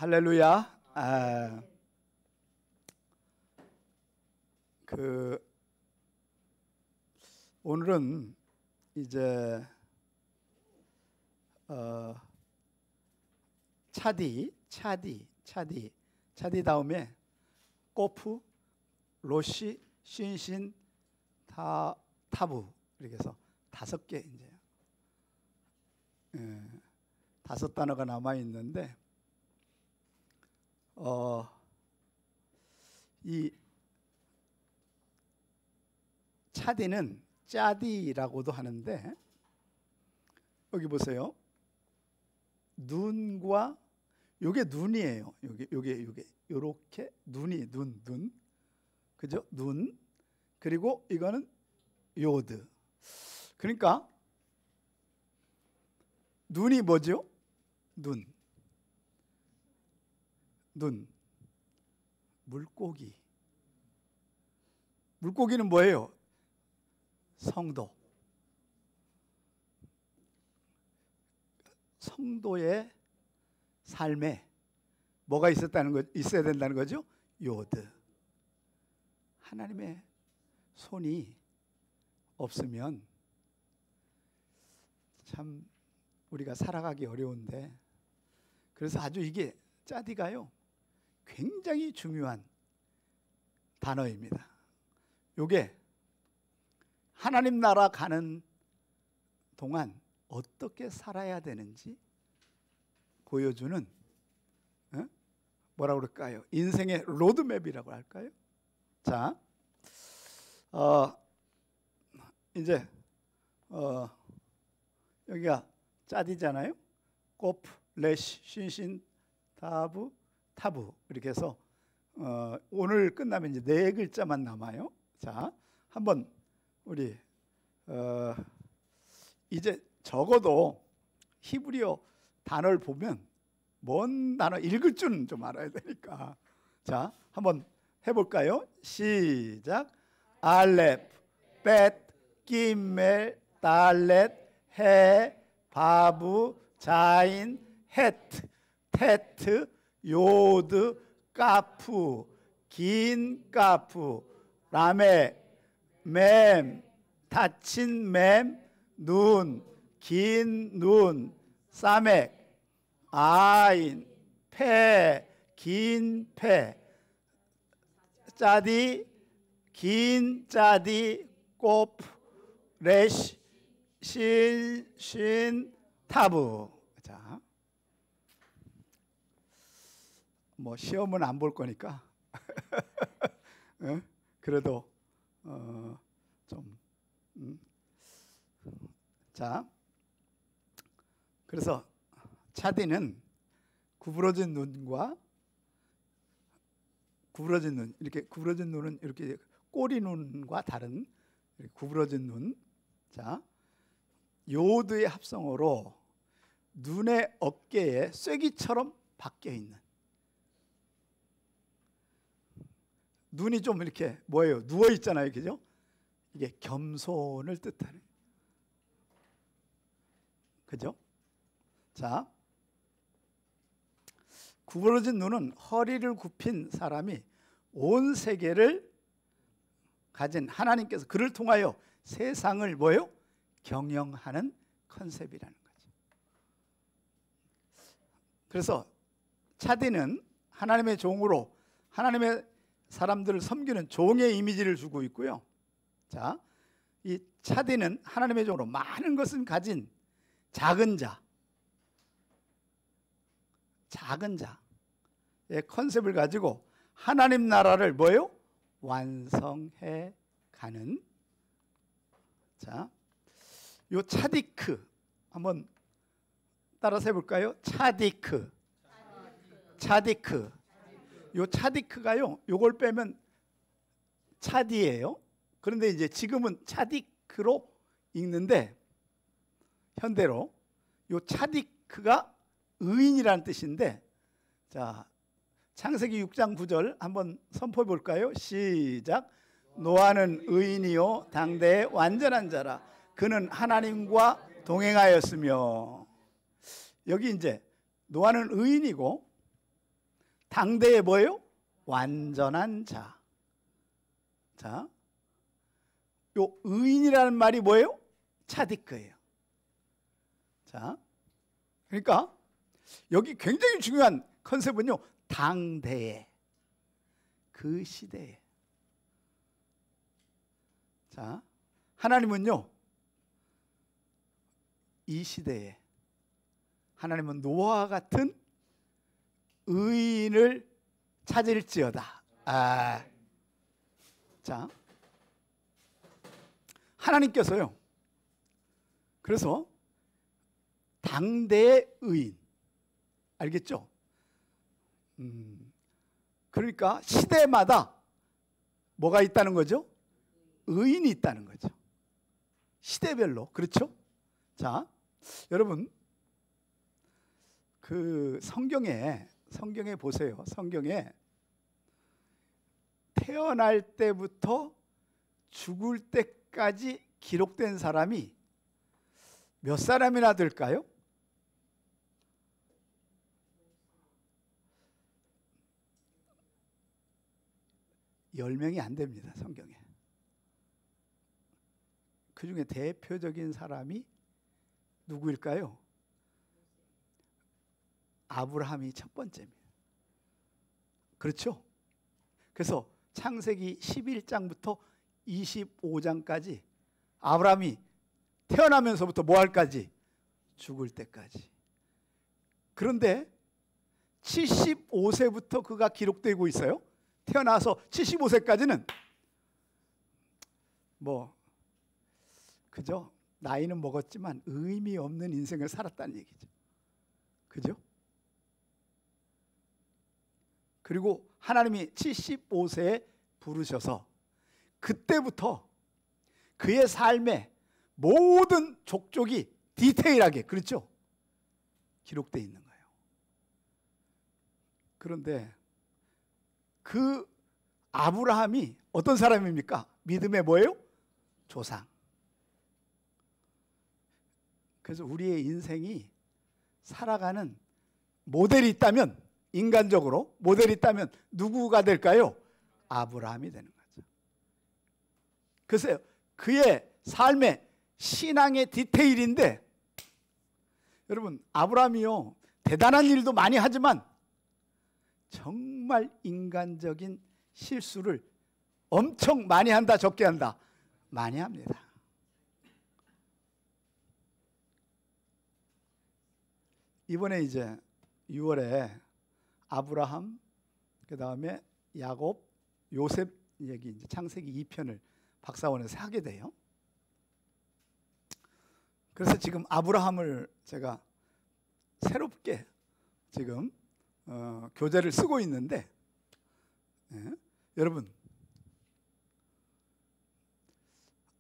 할렐루야. 오늘은 이제 차디 다음에 꼬프, 로시, 신신, 타부 이렇게 해서 5개 이제 5단어가 남아 있는데 이 차디는 짜디라고도 하는데 여기 보세요. 눈과 요게 눈이에요. 요게 요렇게 눈이 눈. 그죠? 눈. 그리고 이거는 요드. 그러니까 눈이 뭐죠? 눈. 물고기. 물고기는 뭐예요? 성도. 성도의 삶에 뭐가 있어야 된다는 거죠? 요드. 하나님의 손이 없으면 참 우리가 살아가기 어려운데, 그래서 아주 이게 짜디가요 굉장히 중요한 단어입니다. 요게 하나님 나라 가는 동안 어떻게 살아야 되는지 보여주는 뭐라고 그럴까요? 인생의 로드맵이라고 할까요? 자, 이제 여기가 짜디잖아요. 꼬프, 레시, 신신, 타부 이렇게 해서 오늘 끝나면 이제 4글자만 남아요. 자, 한번 우리 이제 적어도 히브리어 단어를 보면 뭔 단어 읽을 줄은 좀 알아야 되니까. 자, 한번 해볼까요? 시작. 알렙, 벳, 기멜, 달렛, 해, 바브, 자인, 헤트, 테트, 요드, 까프, 긴 까프, 라메, 맴, 닫힌 맴, 눈, 긴 눈, 사맥, 아인, 폐, 긴 폐, 짜디, 긴 짜디, 꼬프, 레시, 신, 타부. 자, 뭐 시험은 안 볼 거니까 그래도 좀 자, 그래서 차디는 구부러진 눈과 구부러진 눈, 이렇게 구부러진 눈은 이렇게 꼬리 눈과 다른 구부러진 눈. 자, 요드의 합성어로 눈의 어깨에 쐐기처럼 박혀 있는, 눈이 좀 이렇게 뭐예요? 누워 있잖아요, 그죠? 이게 겸손을 뜻하는, 그죠? 자, 구부러진 눈은 허리를 굽힌 사람이 온 세계를 가진 하나님께서 그를 통하여 세상을 뭐예요? 경영하는 컨셉이라는 거죠. 그래서 차디는 하나님의 종으로 하나님의 사람들을 섬기는 종의 이미지를 주고 있고요. 자, 이 차디는 하나님의 종으로 많은 것을 가진 작은 자의 컨셉을 가지고 하나님 나라를 뭐예요? 완성해 가는. 자, 요 차디크 한번 따라서 해볼까요? 차디크. 요 차디크가요, 요걸 빼면 차디예요. 그런데 이제 지금은 차디크로 읽는데, 현대로 요 차디크가 의인이라는 뜻인데, 자, 창세기 6장 9절 한번 선포해 볼까요? 시작. 노아는 의인이요 당대의 완전한 자라. 그는 하나님과 동행하였으며. 여기 이제 노아는 의인이고 당대의 뭐예요? 완전한 자. 자, 요 의인이라는 말이 뭐예요? 차디크예요. 자, 그러니까 여기 굉장히 중요한 컨셉은요, 당대에, 그 시대에. 자, 하나님은요, 이 시대에 하나님은 노아와 같은 의인을 찾을지어다. 자, 하나님께서요, 그래서 당대의 의인, 알겠죠? 그러니까 시대마다 뭐가 있다는 거죠? 의인이 있다는 거죠. 시대별로. 그렇죠? 자, 여러분, 그 성경에 보세요. 성경에 태어날 때부터 죽을 때까지 기록된 사람이 몇 사람이나 될까요? (10명이) 안 됩니다. 성경에. 그 중에 대표적인 사람이 누구일까요? 아브라함이 첫 번째입니다. 그렇죠? 그래서 창세기 11장부터 25장까지 아브라함이 태어나면서부터 뭐 할까지? 죽을 때까지. 그런데 75세부터 그가 기록되고 있어요. 태어나서 75세까지는 뭐 그죠? 나이는 먹었지만 의미 없는 인생을 살았다는 얘기죠. 그죠? 그리고 하나님이 75세에 부르셔서 그때부터 그의 삶의 모든 족족이 디테일하게, 그렇죠? 기록되어 있는 거예요. 그런데 그 아브라함이 어떤 사람입니까? 믿음의 뭐예요? 조상. 그래서 우리의 인생이 살아가는 모델이 있다면, 인간적으로 모델이 있다면 누구가 될까요? 아브라함이 되는 거죠. 그래서 그의 삶의 신앙의 디테일인데, 여러분, 아브라함이요, 대단한 일도 많이 하지만 정말 인간적인 실수를 엄청 많이 한다, 적게 한다? 많이 합니다. 이번에 이제 6월에 아브라함, 그 다음에 야곱, 요셉 얘기, 이제 창세기 2편을 박사원에서 하게 돼요. 그래서 지금 아브라함을 제가 새롭게 지금 교재를 쓰고 있는데, 여러분,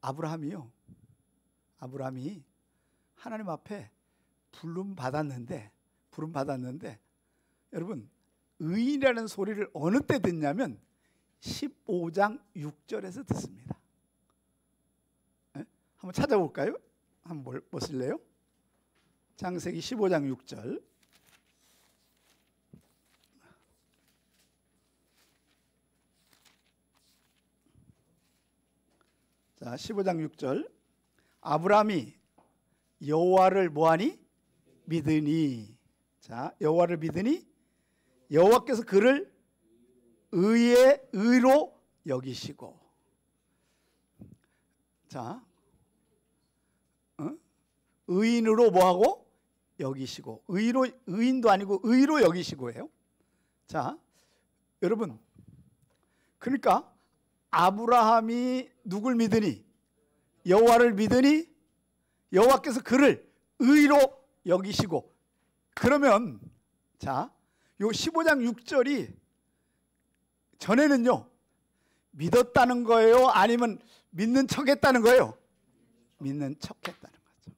아브라함이 하나님 앞에 부름 받았는데 여러분, 의인이라는 소리를 어느 때 듣냐면 15장 6절에서 듣습니다. 한번 찾아볼까요? 한번 뭐 쓸래요? 창세기 15장 6절. 자, 15장 6절. 아브라함이 여호와를 뭐하니? 믿으니. 자, 여호와를 믿으니 여호와께서 그를 의로 여기시고. 자, 의인으로 뭐하고? 여기시고. 의인도 아니고 의로 여기시고예요. 자, 여러분, 그러니까 아브라함이 누굴 믿으니? 여호와를 믿으니 여호와께서 그를 의로 여기시고. 그러면 자, 요 15장 6절이 전에는요, 믿었다는 거예요? 아니면 믿는 척 했다는 거예요? 믿는 척 했다는 거죠.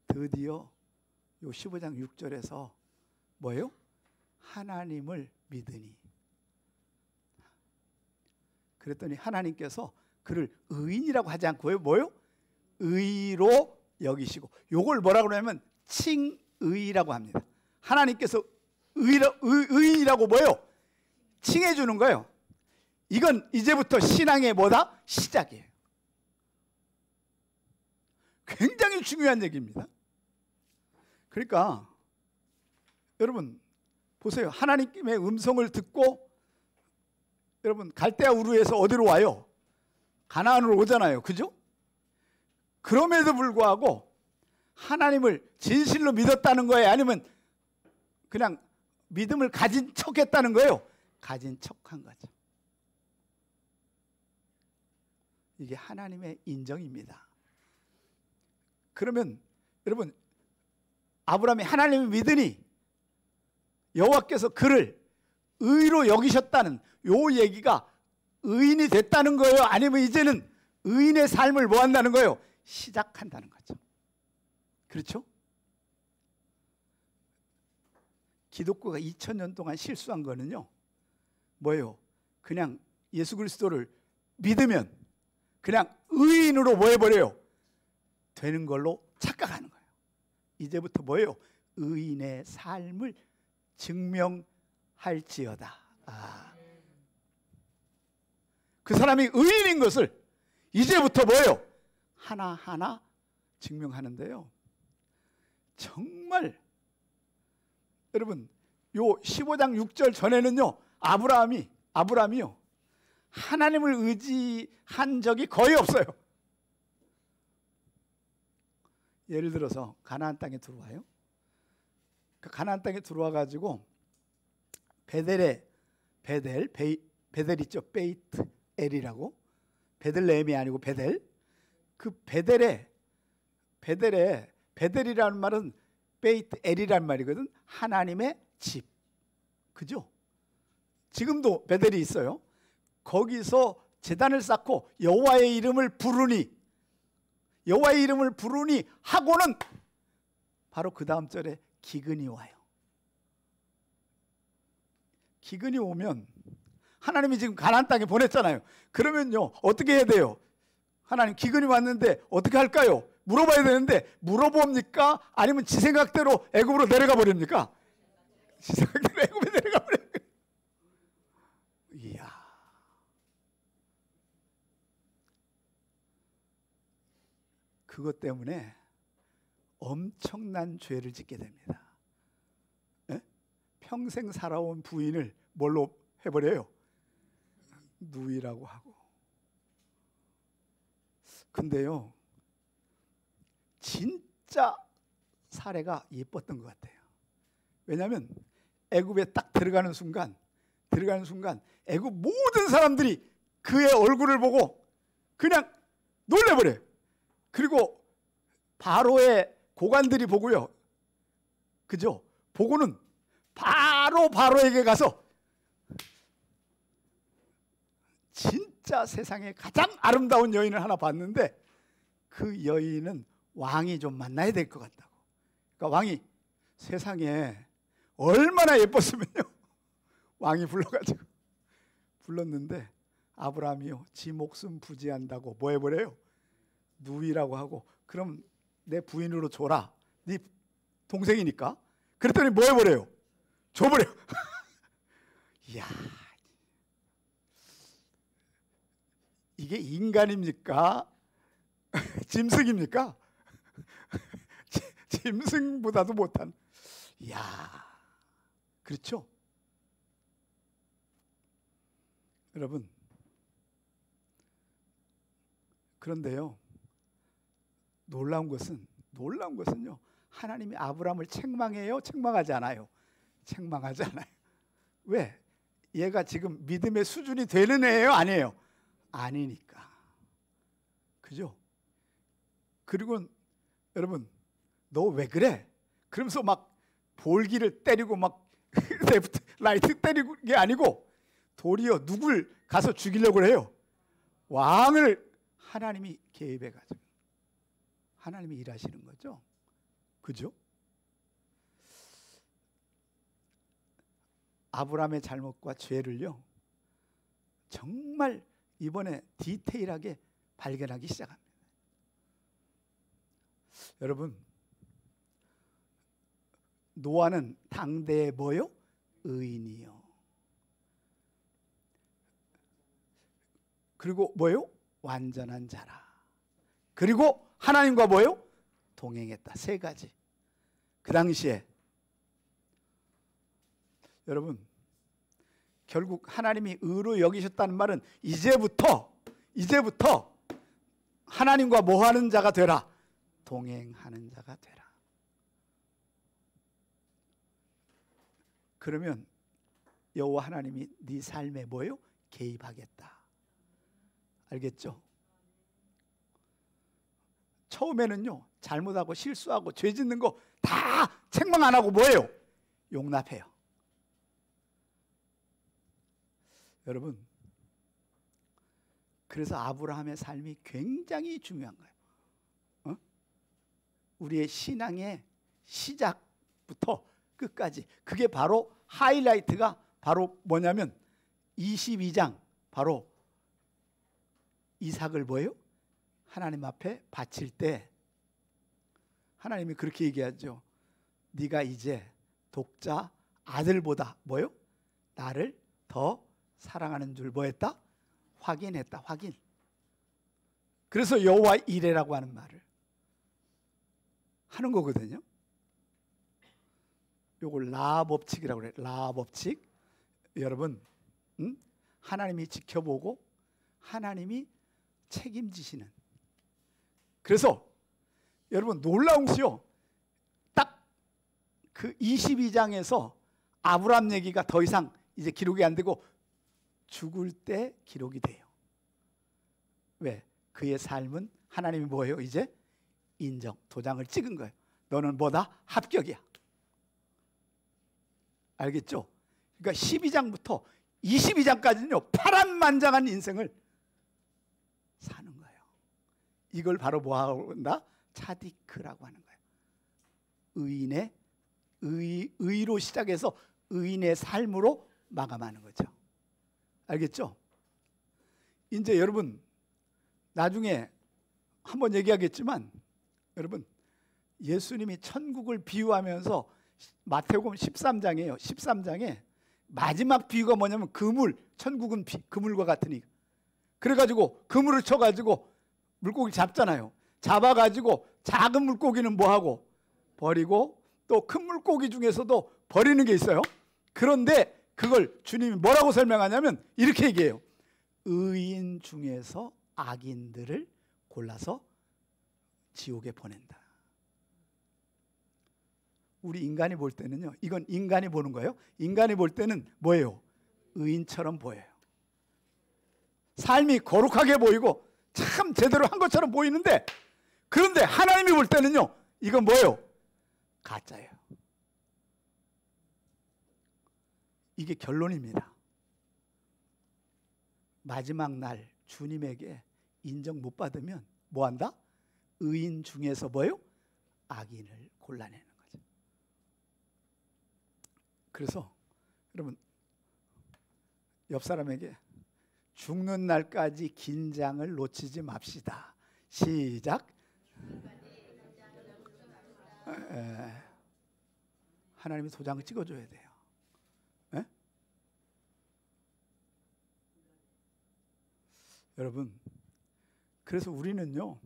드디어 요 15장 6절에서 뭐예요? 하나님을 믿으니. 그랬더니 하나님께서 그를 의인이라고 하지 않고요, 뭐요? 의로 여기시고. 요걸 뭐라고 그러냐면 칭의라고 의라고 합니다. 하나님께서 의인이라고 뭐예요? 칭해 주는 거예요. 이건 이제부터 신앙의 뭐다? 시작이에요. 굉장히 중요한 얘기입니다. 그러니까 여러분 보세요. 하나님의 음성을 듣고 여러분 갈대아 우르에서 어디로 와요? 가나안으로 오잖아요. 그죠? 그럼에도 불구하고 하나님을 진실로 믿었다는 거예요? 아니면 그냥 믿음을 가진 척했다는 거예요? 가진 척한 거죠. 이게 하나님의 인정입니다. 그러면 여러분 아브라함이 하나님을 믿으니 여호와께서 그를 의로 여기셨다는 요 얘기가 의인이 됐다는 거예요? 아니면 이제는 의인의 삶을 뭐 한다는 거예요? 시작한다는 거죠. 그렇죠? 기독교가 2000년 동안 실수한 거는요 뭐예요? 그냥 예수 그리스도를 믿으면 그냥 의인으로 뭐 해버려요? 되는 걸로 착각하는 거예요. 이제부터 뭐예요? 의인의 삶을 증명할지어다. 그 사람이 의인인 것을 이제부터 뭐예요? 하나하나 증명하는데요. 정말 여러분 요 15장 6절 전에는요 아브라함이요 하나님을 의지한 적이 거의 없어요. 예를 들어서 가나안 땅에 들어와요. 그 가나안 땅에 들어와 가지고 베델 있죠. 베이트 엘이라고. 베들레헴이 아니고 베델. 그 베델이라는 말은 베이트 엘이라는 말이거든. 하나님의 집. 그죠? 지금도 베델이 있어요. 거기서 제단을 쌓고 여호와의 이름을 부르니 하고는 바로 그 다음 절에 기근이 와요. 기근이 오면 하나님이 지금 가나안 땅에 보냈잖아요. 그러면요 어떻게 해야 돼요? 하나님 기근이 왔는데 어떻게 할까요? 물어봐야 되는데 물어봅니까? 아니면 지 생각대로 애굽으로 내려가 버립니까? 지 생각대로 애굽에 내려가 버려요. 이야, 그것 때문에 엄청난 죄를 짓게 됩니다. 에? 평생 살아온 부인을 뭘로 해버려요? 누이라고 하고. 근데요 진짜 사례가 예뻤던 것 같아요. 왜냐하면 애굽에 딱 들어가는 순간 애굽 모든 사람들이 그의 얼굴을 보고 그냥 놀래버려요. 그리고 바로의 고관들이 보고요. 그죠? 보고는 바로에게 가서 진짜 세상에 가장 아름다운 여인을 하나 봤는데 그 여인은 왕이 좀 만나야 될 것 같다고. 그러니까 왕이 세상에 얼마나 예뻤으면요. 왕이 불렀는데 아브라함이요. 지 목숨 부지한다고 뭐 해버려요? 누이라고 하고 그럼 내 부인으로 줘라. 네 동생이니까. 그랬더니 뭐 해버려요? 줘버려. 이야, 이게 인간입니까? 짐승입니까? 짐승보다도 못한. 이야, 그렇죠? 여러분, 그런데요 놀라운 것은요 하나님이 아브라함을 책망해요? 책망하지 않아요? 책망하지 않아요. 왜? 얘가 지금 믿음의 수준이 되는 애예요? 아니에요? 아니니까. 그죠? 그리고 여러분 너 왜 그래? 그러면서 막 볼기를 때리고 막 레프트 라이트 때리고 게 아니고 도리어 누굴 가서 죽이려고 해요? 왕을. 하나님이 개입해가지고 하나님이 일하시는 거죠. 그죠? 아브라함의 잘못과 죄를요 정말 이번에 디테일하게 발견하기 시작합니다. 여러분 노아는 당대의 뭐요? 의인이요. 그리고 뭐요? 완전한 자라. 그리고 하나님과 뭐요? 동행했다. 세 가지. 그 당시에 여러분, 결국 하나님이 의로 여기셨다는 말은 이제부터 하나님과 뭐 하는 자가 되라? 동행하는 자가 되라. 그러면 여호와 하나님이 네 삶에 뭐요? 개입하겠다. 알겠죠? 처음에는요, 잘못하고 실수하고 죄 짓는 거 다 책망 안 하고 뭐예요? 용납해요. 여러분, 그래서 아브라함의 삶이 굉장히 중요한 거예요. 우리의 신앙의 시작부터 끝까지. 그게 바로 하이라이트가 바로 뭐냐면 22장, 바로 이삭을 뭐예요? 하나님 앞에 바칠 때 하나님이 그렇게 얘기하죠. 네가 이제 독자 아들보다 뭐요? 나를 더 사랑하는 줄 뭐했다? 확인했다. 확인. 그래서 여호와 이레라고 하는 말을 하는 거거든요. 요걸 라 법칙이라고 그래요. 라 법칙. 여러분, 하나님이 지켜보고 하나님이 책임지시는. 그래서 여러분, 놀라운 것이요, 딱 그 22장에서 아브라함 얘기가 더 이상 이제 기록이 안 되고 죽을 때 기록이 돼요. 왜? 그의 삶은 하나님이 뭐예요? 이제 인정, 도장을 찍은 거예요. 너는 뭐다? 합격이야. 알겠죠? 그러니까 12장부터 22장까지는요, 파란만장한 인생을 사는 거예요. 이걸 바로 뭐하고 한다? 차디크라고 하는 거예요. 의인의 의로 시작해서 의인의 삶으로 마감하는 거죠. 알겠죠? 이제 여러분, 나중에 한번 얘기하겠지만, 여러분, 예수님이 천국을 비유하면서 마태복음 13장이에요. 13장에 마지막 비유가 뭐냐면 그물, 천국은 그물과 같으니. 그래가지고 그물을 쳐가지고 물고기 잡잖아요. 잡아가지고 작은 물고기는 뭐하고? 버리고, 또 큰 물고기 중에서도 버리는 게 있어요. 그런데 그걸 주님이 뭐라고 설명하냐면 이렇게 얘기해요. 의인 중에서 악인들을 골라서 지옥에 보낸다. 우리 인간이 볼 때는요, 이건 인간이 보는 거예요. 인간이 볼 때는 뭐예요? 의인처럼 보여요. 삶이 거룩하게 보이고 참 제대로 한 것처럼 보이는데, 그런데 하나님이 볼 때는요, 이건 뭐예요? 가짜예요. 이게 결론입니다. 마지막 날 주님에게 인정 못 받으면 뭐 한다? 의인 중에서 뭐예요? 악인을 골라내는 거죠. 그래서 여러분, 옆 사람에게 죽는 날까지 긴장을 놓치지 맙시다. 시작. 하나님이 도장을 찍어줘야 돼요. 에? 여러분, 그래서 우리는요,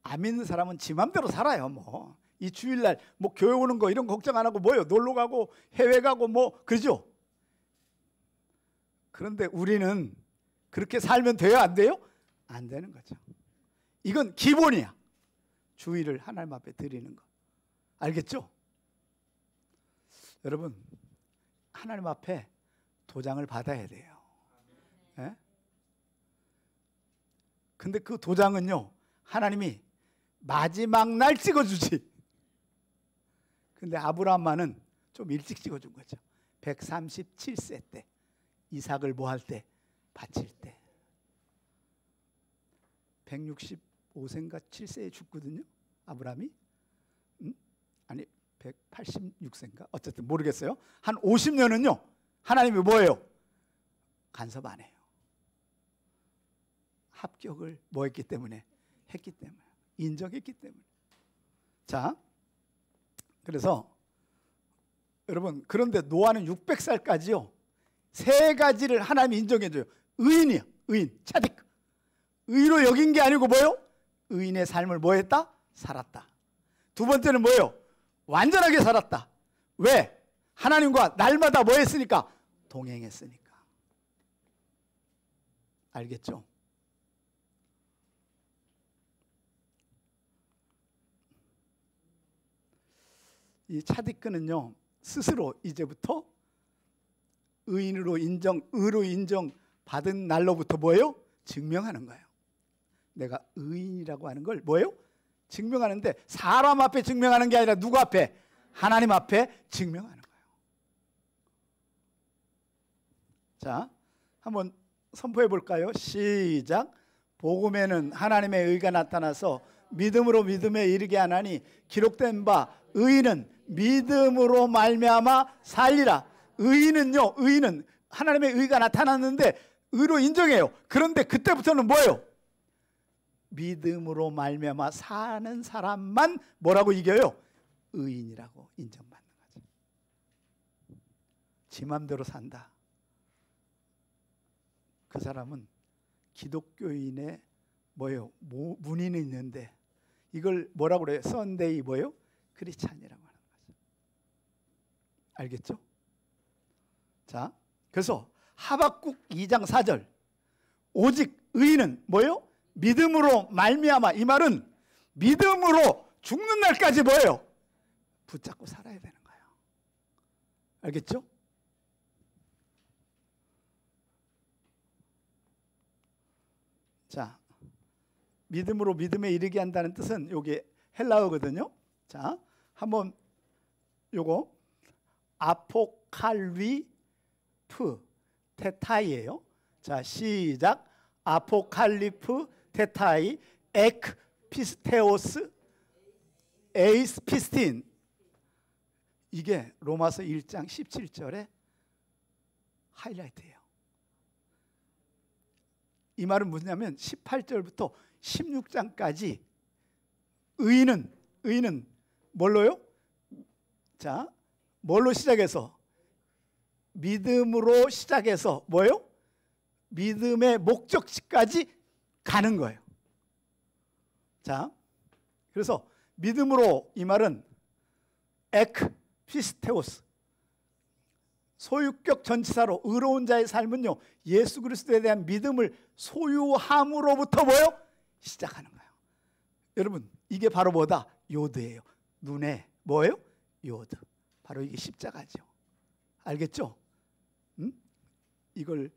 안 믿는 사람은 지 맘대로 살아요. 뭐 이 주일날 뭐 교회 오는 거 이런 거 걱정 안 하고 뭐요? 놀러 가고 해외 가고 뭐 그러죠. 그런데 우리는 그렇게 살면 돼요? 안 돼요? 안 되는 거죠. 이건 기본이야. 주의를 하나님 앞에 드리는 거. 알겠죠? 여러분, 하나님 앞에 도장을 받아야 돼요. 예? 근데 그 도장은요, 하나님이 마지막 날 찍어주지. 근데 아브라함만은 좀 일찍 찍어준 거죠. 137세 때 이삭을 뭐 할 때? 바칠 때. 165세인가 7세에 죽거든요, 아브라함이. 아니 186세인가 어쨌든 모르겠어요. 한 50년은요 하나님이 뭐예요? 간섭 안 해요. 합격을 뭐 했기 때문에? 했기 때문에. 인정했기 때문에. 자, 그래서 여러분, 그런데 노아는 600살까지요 3가지를 하나님이 인정해줘요. 의인이야, 의인, 차딕. 의로 여긴 게 아니고 뭐요? 의인의 삶을 뭐 했다? 살았다. 두 번째는 뭐요? 완전하게 살았다. 왜? 하나님과 날마다 뭐 했으니까? 동행했으니까. 알겠죠? 이 차디크는요 스스로 이제부터 의인으로 의로 인정받은 날로부터 뭐예요? 증명하는 거예요. 내가 의인이라고 하는 걸 뭐예요? 증명하는데, 사람 앞에 증명하는 게 아니라 누구 앞에? 하나님 앞에 증명하는 거예요. 자, 한번 선포해 볼까요? 시작. 복음에는 하나님의 의가 나타나서 믿음으로 믿음에 이르게 하나니 기록된 바 의인은 믿음으로 말미암아 살리라. 의인은요, 의인은 하나님의 의가 나타났는데 의로 인정해요. 그런데 그때부터는 뭐예요? 믿음으로 말미암아 사는 사람만 뭐라고 이겨요? 의인이라고 인정받는 거죠. 지 맘대로 산다. 그 사람은 기독교인의 뭐예요? 문의는 있는데 이걸 뭐라고 그래요? 썬데이 뭐예요? 크리스찬이라고 하는 거죠. 알겠죠? 자, 그래서 하박국 2장 4절 오직 의인은 뭐예요? 믿음으로 말미암아. 이 말은 믿음으로 죽는 날까지 뭐예요? 붙잡고 살아야 되는 거예요. 알겠죠? 자, 믿음으로 믿음에 이르게 한다는 뜻은 여기 헬라어거든요. 자, 한번 요거 아포칼리프 테타이예요. 자, 시작. 아포칼리프 테타이 에크 피스테오스 에이스 피스틴. 이게 로마서 1장 17절의 하이라이트예요. 이 말은 뭐냐면 18절부터 16장까지 의인은 뭘로요? 자, 뭘로 시작해서? 믿음으로 시작해서 뭐예요? 믿음의 목적지까지 가는 거예요. 자, 그래서 믿음으로 이 말은 에크 피스테오스 소유격 전치사로 의로운 자의 삶은요 예수 그리스도에 대한 믿음을 소유함으로부터 뭐예요? 시작하는 거예요. 여러분, 이게 바로 뭐다? 요드예요. 눈에 뭐예요? 요드. 바로 이게 십자가죠. 알겠죠? 이걸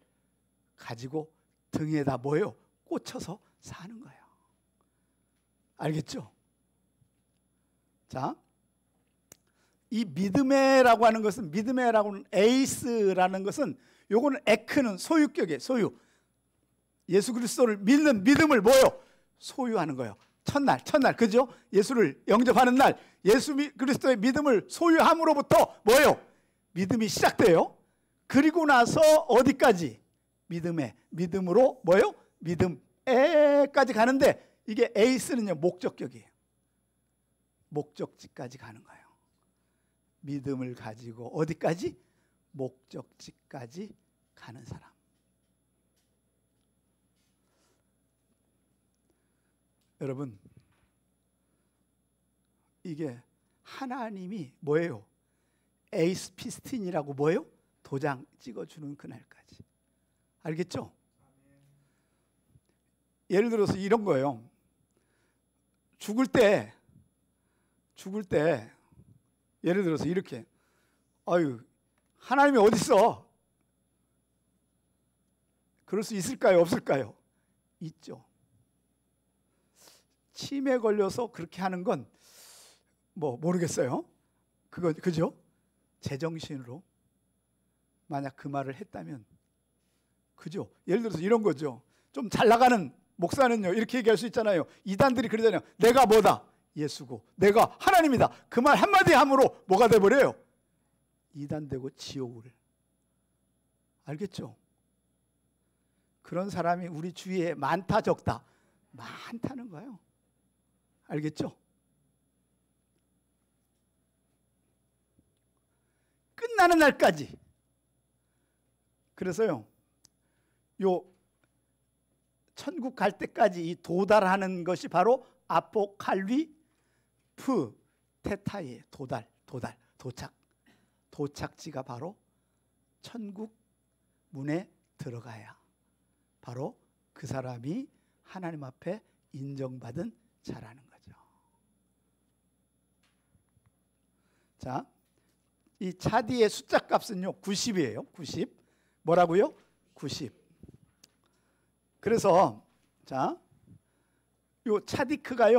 가지고 등에다 뭐예요? 꽂혀서 사는 거예요. 알겠죠? 자, 이 믿음에라고 하는 것은, 믿음에라고 하는 에이스라는 것은, 요거는 에크는 소유격이에요. 소유. 예수 그리스도를 믿는 믿음을 뭐예요? 소유하는 거예요. 첫날, 그죠? 예수를 영접하는 날, 예수 그리스도의 믿음을 소유함으로부터 뭐예요? 믿음이 시작돼요. 그리고 나서 어디까지? 믿음으로 뭐예요? 믿음에까지 가는데, 이게 에이스는요 목적격이에요. 목적지까지 가는 거예요. 믿음을 가지고 어디까지? 목적지까지 가는 사람. 여러분, 이게 하나님이 뭐예요? 에이스 피스틴이라고 뭐예요? 도장 찍어주는 그날까지. 알겠죠? 예를 들어서 이런 거예요. 죽을 때 예를 들어서 이렇게, 아유, 하나님이 어디 있어? 그럴 수 있을까요? 없을까요? 있죠. 치매에 걸려서 그렇게 하는 건 뭐 모르겠어요. 그죠? 제정신으로 만약 그 말을 했다면, 그죠? 예를 들어서 이런 거죠. 좀 잘 나가는 목사는요 이렇게 얘기할 수 있잖아요. 이단들이 그러잖아요. 내가 뭐다? 예수고 내가 하나님이다. 그 말 한마디 함으로 뭐가 돼버려요? 이단되고 지옥을. 알겠죠? 그런 사람이 우리 주위에 많다 적다? 많다는 거예요. 알겠죠? 끝나는 날까지. 그래서요, 요 천국 갈 때까지 이 도달하는 것이 바로 아포칼리프 테타의 도착. 도착지가 바로 천국 문에 들어가야 바로 그 사람이 하나님 앞에 인정받은 자라는 거죠. 자, 이 차디의 숫자 값은요 90이에요. 90. 뭐라고요? 90. 그래서 자, 요 차디크가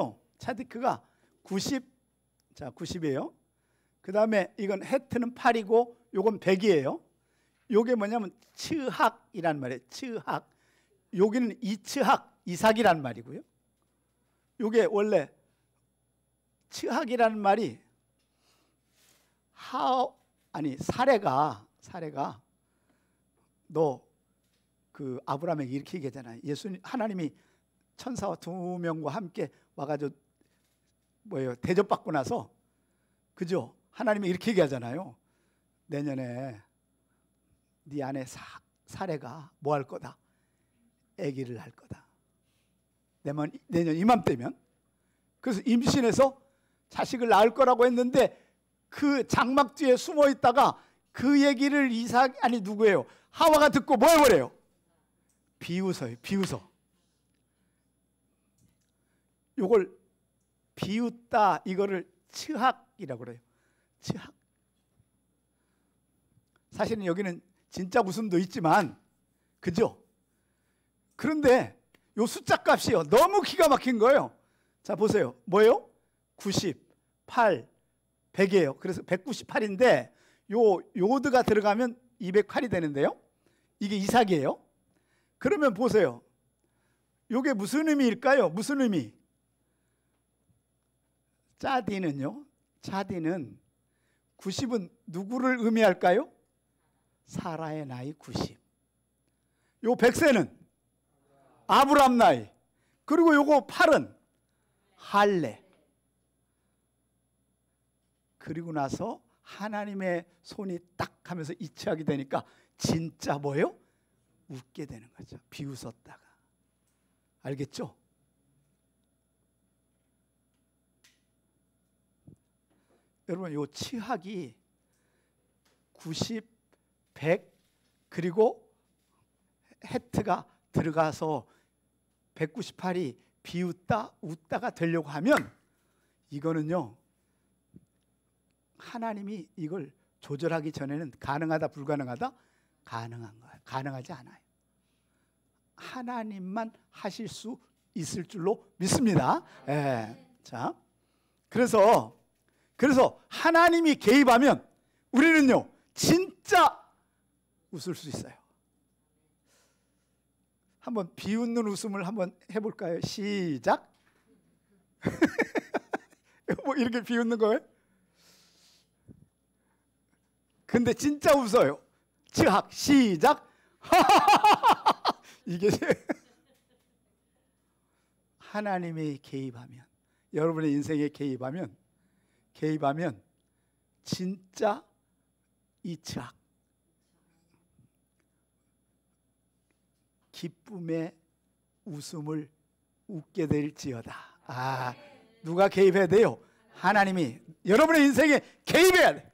90. 자, 90이에요. 그 다음에 이건 헤트는 8이고 요건 100이에요. 요게 뭐냐면 츠학이란 말이에요. 츠학. 여기는 이츠학, 이삭이란 말이고요. 요게 원래 츠학이라는 말이 사례가 너 그 아브라함에게 이렇게 얘기하잖아요. 하나님이 천사와 2명과 함께 와가지고 대접받고 나서, 그죠? 하나님이 이렇게 얘기하잖아요. 내년에 네 아내 사례가 뭐 할 거다? 아기를 할 거다. 내년 이맘때면. 그래서 임신해서 자식을 낳을 거라고 했는데 그 장막 뒤에 숨어 있다가 그 얘기를 누구예요? 하와가 듣고 뭐 해버려요? 비웃어요. 비웃어. 요걸 비웃다, 이거를 츠학이라고 그래요. 츠학. 사실은 여기는 진짜 웃음도 있지만, 그죠? 그런데 요 숫자 값이요 너무 기가 막힌 거예요. 자, 보세요. 뭐예요? 98, 100이에요. 그래서 198인데 요 요드가 들어가면 208이 되는데요. 이게 이삭이에요. 그러면 보세요. 요게 무슨 의미일까요? 무슨 의미? 짜디는 90은 누구를 의미할까요? 사라의 나이 90. 요 100세는 아브람 나이. 그리고 요거 8은 할례. 그리고 나서 하나님의 손이 딱 하면서 이치하게 되니까 진짜 뭐예요? 웃게 되는 거죠. 비웃었다가. 알겠죠? 여러분, 요 치학이 90, 100 그리고 헤트가 들어가서 198이 비웃다, 웃다가 되려고 하면 이거는요, 하나님이 이걸 조절하기 전에는 가능하다, 불가능하다? 가능한 거예요. 가능하지 않아요. 하나님만 하실 수 있을 줄로 믿습니다. 예. 자, 그래서 하나님이 개입하면 우리는요, 진짜 웃을 수 있어요. 한번 비웃는 웃음을 한번 해볼까요? 시작. 뭐 이렇게 비웃는 거예요? 근데 진짜 웃어요. 츠학, 시작. 이게 하나님이 개입하면, 여러분의 인생에 개입하면 진짜 이 츠학, 기쁨의 웃음을 웃게 될지어다. 아, 누가 개입해야 돼요? 하나님이 여러분의 인생에 개입해야 돼.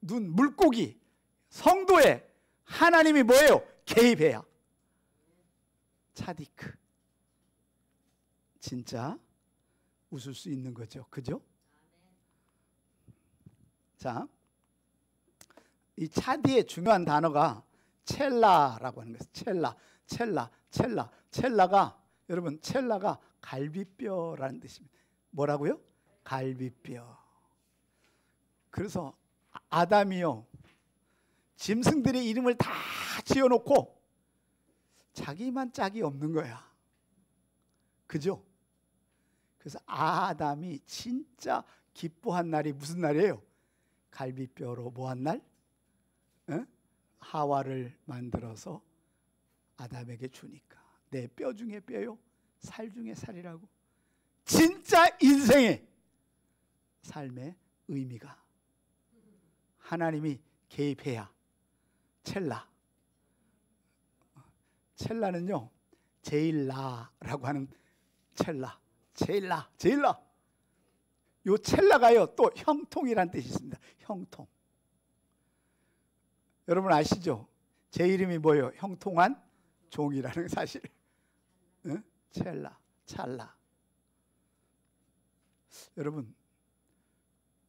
물고기, 성도에 하나님이 뭐예요? 개입해야. 차디크. 진짜 웃을 수 있는 거죠. 그죠? 자, 이 차디의 중요한 단어가 첼라라고 하는 거예요. 첼라가 여러분, 첼라가 갈비뼈라는 뜻입니다. 뭐라고요? 갈비뼈. 그래서 아담이요, 짐승들의 이름을 다 지어놓고 자기만 짝이 없는 거야. 그죠? 그래서 아담이 진짜 기뻐한 날이 무슨 날이에요? 갈비뼈로 뭐한 날? 하와를 만들어서 아담에게 주니까. 내 뼈 중에 뼈요, 살 중에 살이라고. 진짜 인생의 삶의 의미가 하나님이 개입해야 첼라는요 제일 나라고 하는 제일 나 요 첼라가요 또 형통이란 뜻이 있습니다. 형통. 여러분 아시죠? 제 이름이 뭐예요? 형통한 종이라는 사실. 응? 찰나. 여러분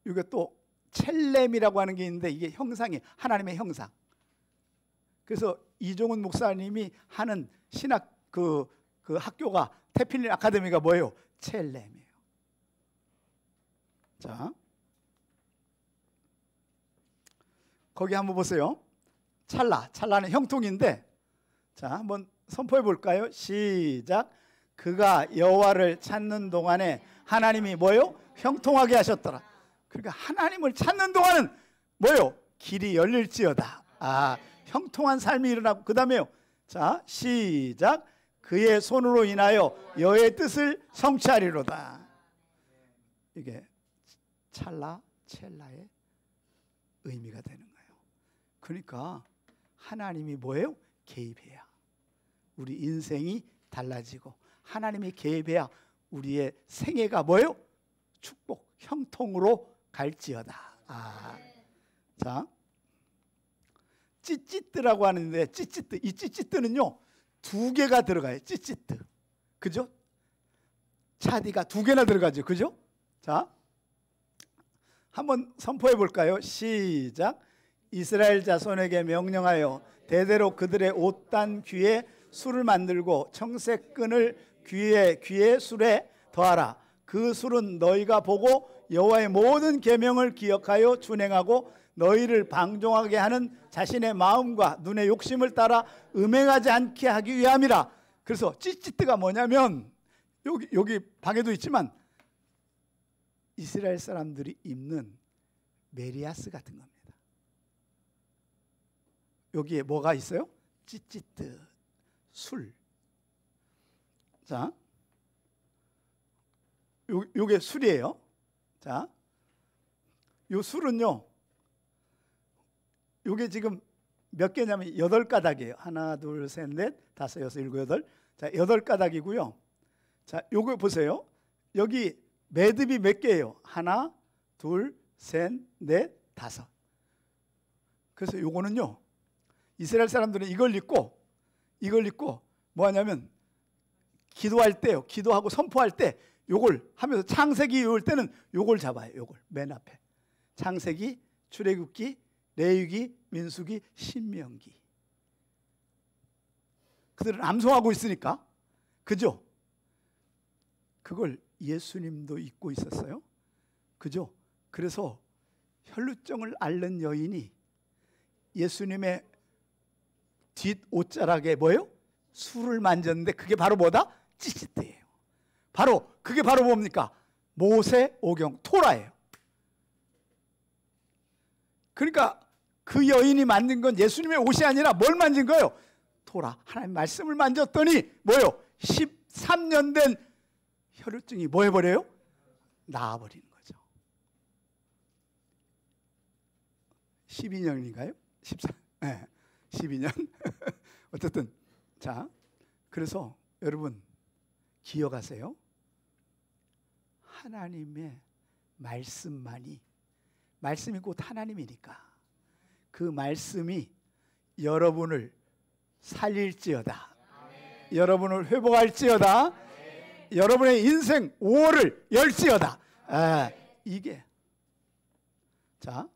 이게 또 첼렘이라고 하는 게 있는데 이게 형상이 하나님의 형상. 그래서 이종훈 목사님이 하는 신학 그 학교가 태필린 아카데미가 뭐예요? 첼렘이에요. 자, 거기 한번 보세요. 찰나는 형통인데, 자 한번 선포해 볼까요? 시작. 그가 여호와를 찾는 동안에 하나님이 뭐요? 형통하게 하셨더라. 그러니까 하나님을 찾는 동안은 뭐요? 길이 열릴지어다. 형통한 삶이 일어나고 그 다음에요. 자 시작. 그의 손으로 인하여 여호와의 뜻을 성취하리로다. 이게 첼라의 의미가 되는 거예요. 그러니까 하나님이 뭐예요? 개입해야 우리 인생이 달라지고 하나님이 개입해야 우리의 생애가 뭐예요? 축복, 형통으로 갈지어다. 자, 찌찌뜨라고 하는데 이 찌찌뜨는요 두 개가 들어가요. 찌찌뜨, 그죠? 차디가 두 개나 들어가죠, 그죠? 자, 한번 선포해 볼까요? 시작. 이스라엘 자손에게 명령하여 대대로 그들의 옷단 귀에 술을 만들고 청색끈을 귀에 술에 더하라. 그 술은 너희가 보고 여호와의 모든 계명을 기억하여 준행하고 너희를 방종하게 하는 자신의 마음과 눈의 욕심을 따라 음행하지 않게 하기 위함이라. 그래서 찌찌뜨가 뭐냐면 여기 방에도 있지만 이스라엘 사람들이 입는 메리아스 같은 겁니다. 여기에 뭐가 있어요? 찌찌뜨, 술. 자, 요게 술이에요. 자, 요 술은요, 요게 지금 몇 개냐면 8가닥이에요. 하나, 둘, 셋, 넷, 다섯, 여섯, 일곱, 여덟. 자, 8가닥이고요. 자, 요거 보세요. 여기 매듭이 몇 개예요? 하나, 둘, 셋, 넷, 다섯. 그래서 요거는요, 이스라엘 사람들은 이걸 입고 뭐 하냐면 기도할 때요, 기도하고 선포할 때 요걸 하면서 창세기 외울 때는 요걸 잡아요. 요걸 맨 앞에. 창세기, 출애굽기, 레위기, 민수기, 신명기. 그들은 암송하고 있으니까, 그죠? 그걸 예수님도 입고 있었어요, 그죠? 그래서 혈루증을 앓는 여인이 예수님의 뒷 옷자락에 뭐예요? 술을 만졌는데 그게 바로 뭐다? 찌찌뜨예요. 그게 바로 뭡니까? 모세오경 토라예요. 그러니까 그 여인이 만진 건 예수님의 옷이 아니라 뭘 만진 거예요? 토라, 하나님 말씀을 만졌더니 뭐예요? 13년 된 혈루증이 뭐 해버려요? 나아버리는 거죠. 12년인가요? 14, 네, 12년. 어쨌든 자, 그래서 여러분 기억하세요. 하나님의 말씀이 곧 하나님이니까 그 말씀이 여러분을 살릴지어다. 여러분을 회복할지어다. 여러분의 인생 5월을 열지어다. 이게 자,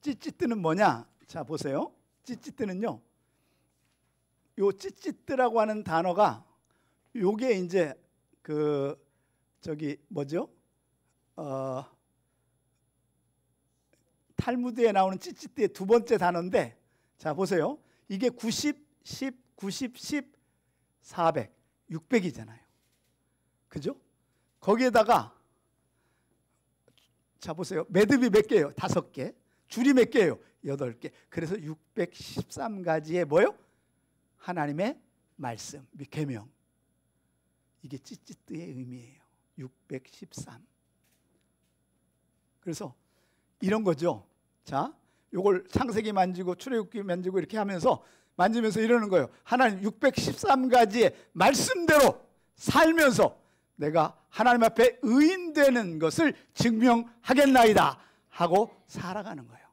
찌찌뜨는 뭐냐? 자, 보세요. 찌찌뜨는요, 요 찌찌뜨라고 하는 단어가 요게 이제 뭐죠? 탈무드에 나오는 찌찌뜨의 두 번째 단어인데, 자 보세요. 이게 90, 10, 90, 10, 400, 600이잖아요. 그죠? 거기에다가 자 보세요. 매듭이 몇 개예요? 5개. 줄이 몇 개예요? 8개. 그래서 613가지의 뭐요? 하나님의 말씀, 계명. 이게 찌찌뜨의 의미예요. 613. 그래서 이런 거죠. 자, 요걸 창세기 만지고 출애굽기 만지고 이렇게 하면서 만지면서 이러는 거예요. 하나님 613가지의 말씀대로 살면서 내가 하나님 앞에 의인 되는 것을 증명하겠나이다 하고 살아가는 거예요.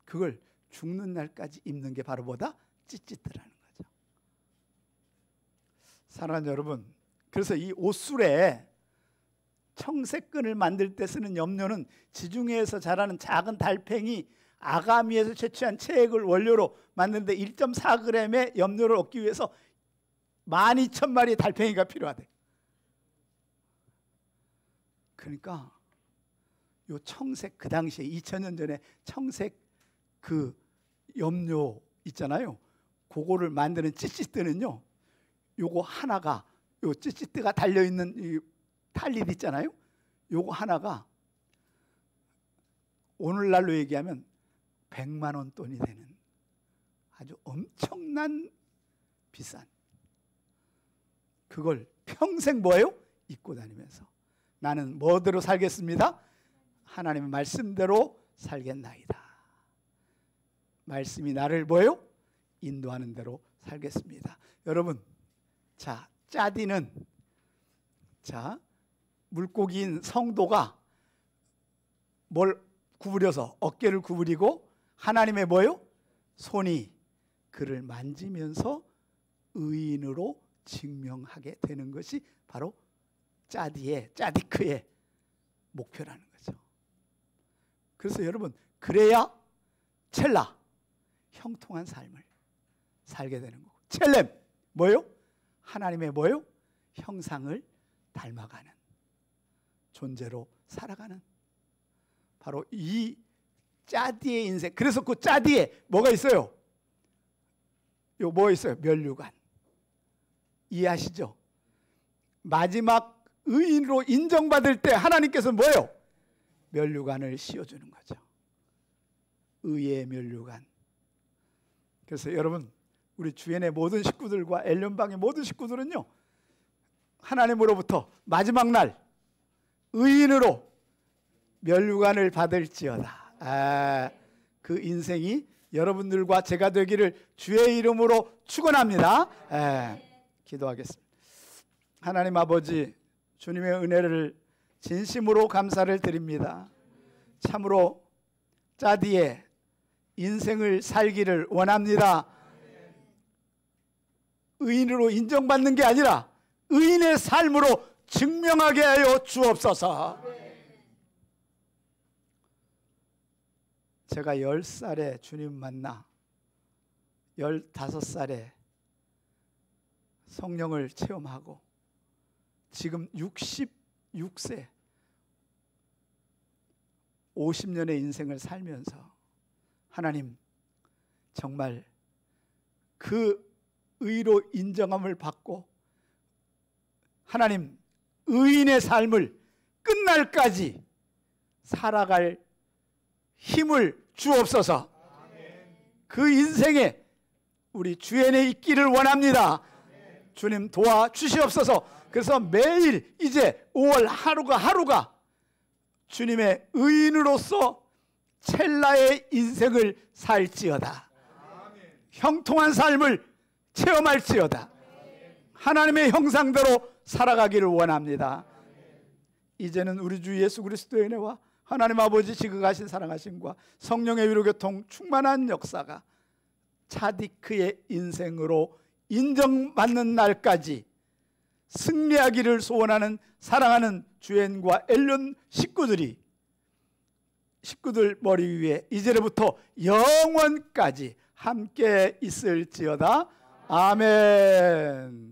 그걸 죽는 날까지 입는 게 바로 뭐다? 찌찌뜨라는 거죠. 사랑하는 여러분, 그래서 이 옷술에 청색끈을 만들 때 쓰는 염료는 지중해에서 자라는 작은 달팽이 아가미에서 채취한 체액을 원료로 만드는데 1.4g의 염료를 얻기 위해서 12,000마리의 달팽이가 필요하대. 그러니까 요 청색, 그 당시에 2000년 전에 청색 그 염료 있잖아요. 그거를 만드는 찌찌뜨는요, 요거 하나가, 요 찌찌뜨가 달려있는 이 탈릿 있잖아요. 요거 하나가 오늘날로 얘기하면 100만 원 돈이 되는 아주 엄청난 비싼, 그걸 평생 뭐예요? 입고 다니면서 나는 뭐대로 살겠습니다? 하나님의 말씀대로 살겠나이다. 말씀이 나를 뭐예요? 인도하는 대로 살겠습니다. 여러분, 자, 짜디는, 자, 물고기인 성도가 뭘 구부려서 어깨를 구부리고 하나님의 뭐예요? 손이 그를 만지면서 의인으로 증명하게 되는 것이 바로 짜디크의 목표라는 거죠. 그래서 여러분, 그래야 첼라, 형통한 삶을 살게 되는 거고, 첼렘, 뭐예요? 하나님의 뭐예요? 형상을 닮아가는 존재로 살아가는, 바로 이 짜디의 인생. 그래서 그 짜디에 뭐가 있어요? 요 뭐 있어요? 면류관. 이해하시죠? 마지막 의인으로 인정받을 때 하나님께서 뭐예요? 면류관을 씌워주는 거죠. 의의 면류관. 그래서 여러분, 우리 주연의 모든 식구들과 엘련방의 모든 식구들은요, 하나님으로부터 마지막 날 의인으로 면류관을 받을지어다. 그 인생이 여러분들과 제가 되기를 주의 이름으로 축원합니다. 기도하겠습니다. 하나님 아버지, 주님의 은혜를 진심으로 감사를 드립니다. 참으로 짜디의 인생을 살기를 원합니다. 의인으로 인정받는 게 아니라 의인의 삶으로 증명하게 하여 주옵소서. 제가 10살에 주님 만나 15살에 성령을 체험하고 지금 66세 50년의 인생을 살면서 하나님, 정말 그 의로 인정함을 받고 하나님, 의인의 삶을 끝날까지 살아갈 힘을 주옵소서. 그 인생에 우리 주연에 있기를 원합니다. 주님 도와주시옵소서. 그래서 매일 이제 5월 하루가 주님의 의인으로서 첼라의 인생을 살지어다. 형통한 삶을 체험할지어다. 하나님의 형상대로 살아가기를 원합니다. 이제는 우리 주 예수 그리스도의 은혜와 하나님 아버지 지극하신 사랑하심과 성령의 위로교통 충만한 역사가 차디크의 인생으로 인정받는 날까지 승리하기를 소원하는 사랑하는 주엔과 엘륜 식구들 머리 위에 이제로부터 영원까지 함께 있을지어다. 아멘.